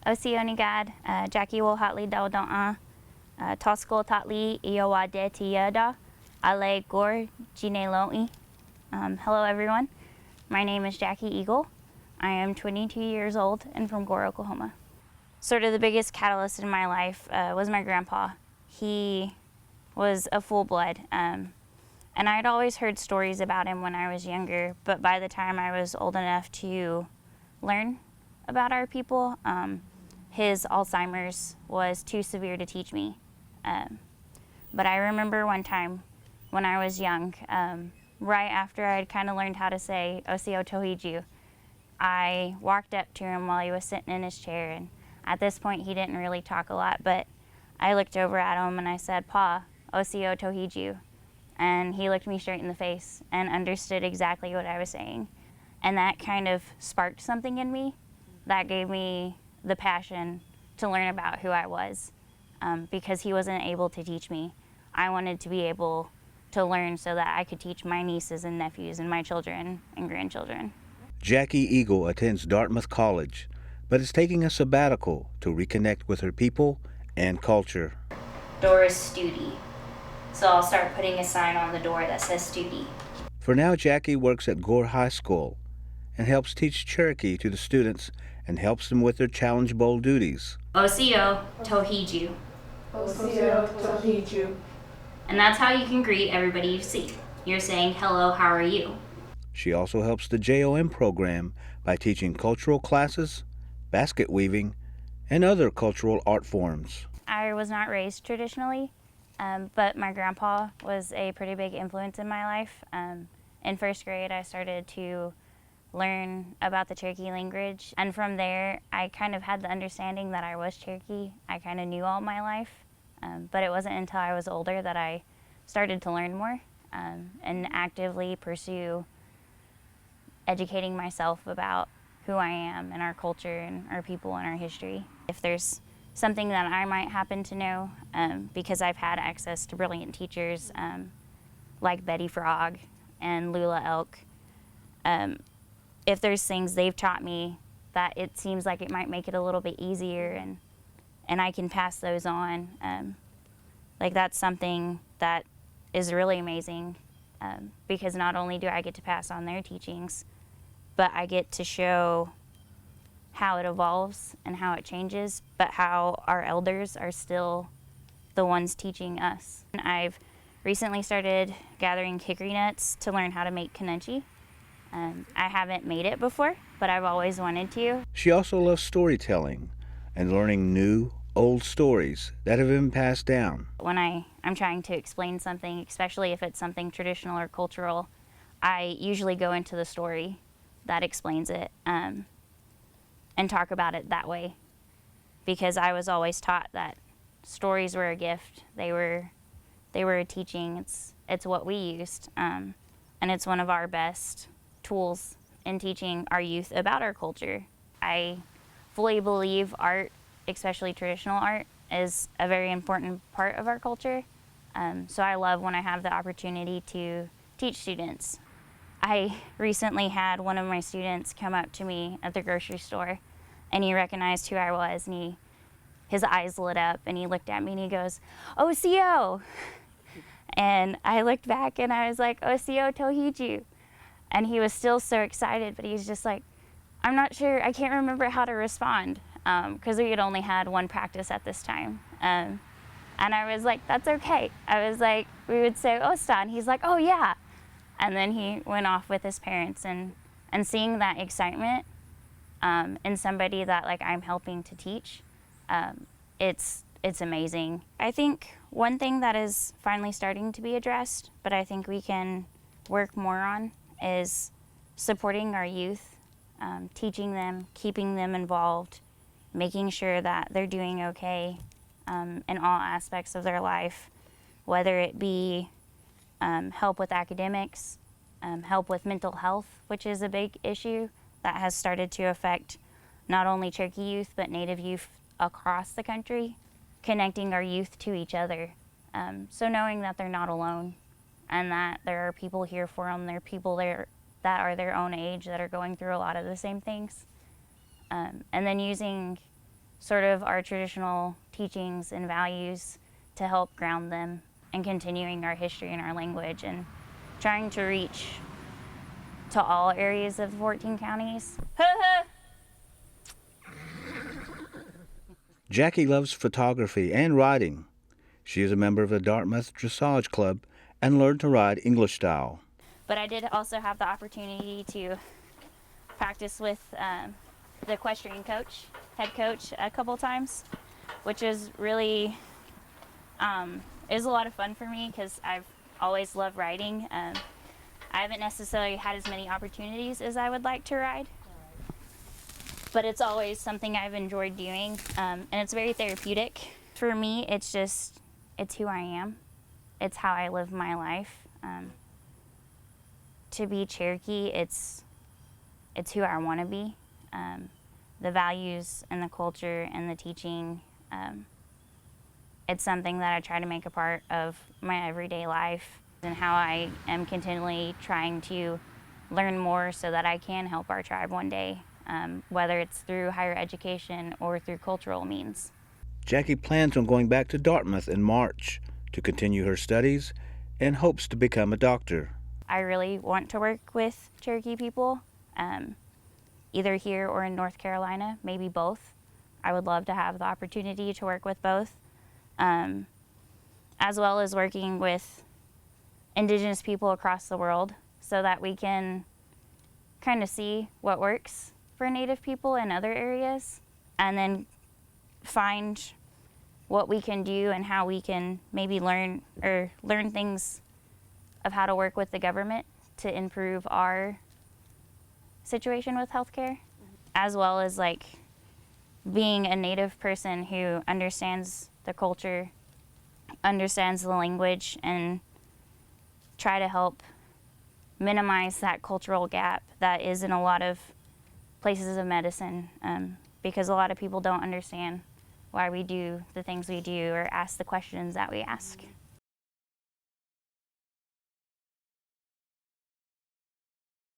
Osionigad, Jackie will hotly daudon Tosco tatli iowa de tiada, Ale Gor Gineloi. Hello everyone, my name is Jackie Eagle. I am 22 years old and from Gore, Oklahoma. Sort of the biggest catalyst in my life was my grandpa. He was a full-blood, and I'd always heard stories about him when I was younger, but by the time I was old enough to learn about our people, his Alzheimer's was too severe to teach me. But I remember one time when I was young, right after I'd kind of learned how to say Osio Tohiju, I walked up to him while he was sitting in his chair, and at this point he didn't really talk a lot, but I looked over at him and I said, "Pa, Osio Tohiju." And he looked me straight in the face and understood exactly what I was saying. And that kind of sparked something in me that gave me the passion to learn about who I was. Because he wasn't able to teach me, I wanted to be able to learn so that I could teach my nieces and nephews and my children and grandchildren. Jackie Eagle attends Dartmouth College, but is taking a sabbatical to reconnect with her people and culture. Door is Studi. So I'll start putting a sign on the door that says Studi. For now, Jackie works at Gore High School and helps teach Cherokee to the students and helps them with their Challenge Bowl duties. Osio Tohiju. Osio Tohiju. And that's how you can greet everybody you see. You're saying, "Hello, how are you?" She also helps the JOM program by teaching cultural classes, basket weaving, and other cultural art forms. I was not raised traditionally, but my grandpa was a pretty big influence in my life. In first grade, I started to learn about the Cherokee language, and from there, I kind of had the understanding that I was Cherokee. I kind of knew all my life, but it wasn't until I was older that I started to learn more and actively pursue educating myself about who I am and our culture and our people and our history. If there's something that I might happen to know, because I've had access to brilliant teachers like Betty Frog and Lula Elk, if there's things they've taught me that it seems like it might make it a little bit easier and I can pass those on, like that's something that is really amazing, because not only do I get to pass on their teachings, but I get to show how it evolves and how it changes, but how our elders are still the ones teaching us. And I've recently started gathering hickory nuts to learn how to make kanunchi. I haven't made it before, but I've always wanted to. She also loves storytelling and learning new, old stories that have been passed down. When I'm trying to explain something, especially if it's something traditional or cultural, I usually go into the story that explains it and talk about it that way, because I was always taught that stories were a gift. They were a teaching. It's what we used, and it's one of our best tools in teaching our youth about our culture. I fully believe art, especially traditional art, is a very important part of our culture. So I love when I have the opportunity to teach students. I recently had one of my students come up to me at the grocery store, and he recognized who I was, and his eyes lit up, and he looked at me and he goes, "Osio!" And I looked back and I was like, "Osio Tohiju." And he was still so excited, but he was just like, "I'm not sure, I can't remember how to respond," because we had only had one practice at this time. And I was like, "That's okay." I was like, we would say Osta, and he's like, "Oh yeah." And then he went off with his parents, and seeing that excitement in somebody that like I'm helping to teach, it's amazing. I think one thing that is finally starting to be addressed, but I think we can work more on, is supporting our youth, teaching them, keeping them involved, making sure that they're doing okay in all aspects of their life, whether it be help with academics, help with mental health, which is a big issue that has started to affect not only Cherokee youth, but Native youth across the country, connecting our youth to each other. So knowing that they're not alone and that there are people here for them, there are people there that are their own age that are going through a lot of the same things. And then using sort of our traditional teachings and values to help ground them and continuing our history and our language and trying to reach to all areas of the 14 counties. Jackie loves photography and riding. She is a member of the Dartmouth Dressage Club and learned to ride English style. But I did also have the opportunity to practice with the equestrian coach, head coach, a couple times, which is really, is a lot of fun for me because I've always loved riding. I haven't necessarily had as many opportunities as I would like to ride, but it's always something I've enjoyed doing, and it's very therapeutic. For me, it's who I am. It's how I live my life. To be Cherokee, it's who I want to be. The values and the culture and the teaching, it's something that I try to make a part of my everyday life and how I am continually trying to learn more so that I can help our tribe one day, whether it's through higher education or through cultural means. Jackie plans on going back to Dartmouth in March to continue her studies and hopes to become a doctor. I really want to work with Cherokee people, either here or in North Carolina, maybe both. I would love to have the opportunity to work with both, as well as working with Indigenous people across the world so that we can kind of see what works for Native people in other areas and then find what we can do and how we can maybe learn things of how to work with the government to improve our situation with healthcare, as well as like being a Native person who understands the culture, understands the language, and try to help minimize that cultural gap that is in a lot of places of medicine, because a lot of people don't understand why we do the things we do or ask the questions that we ask.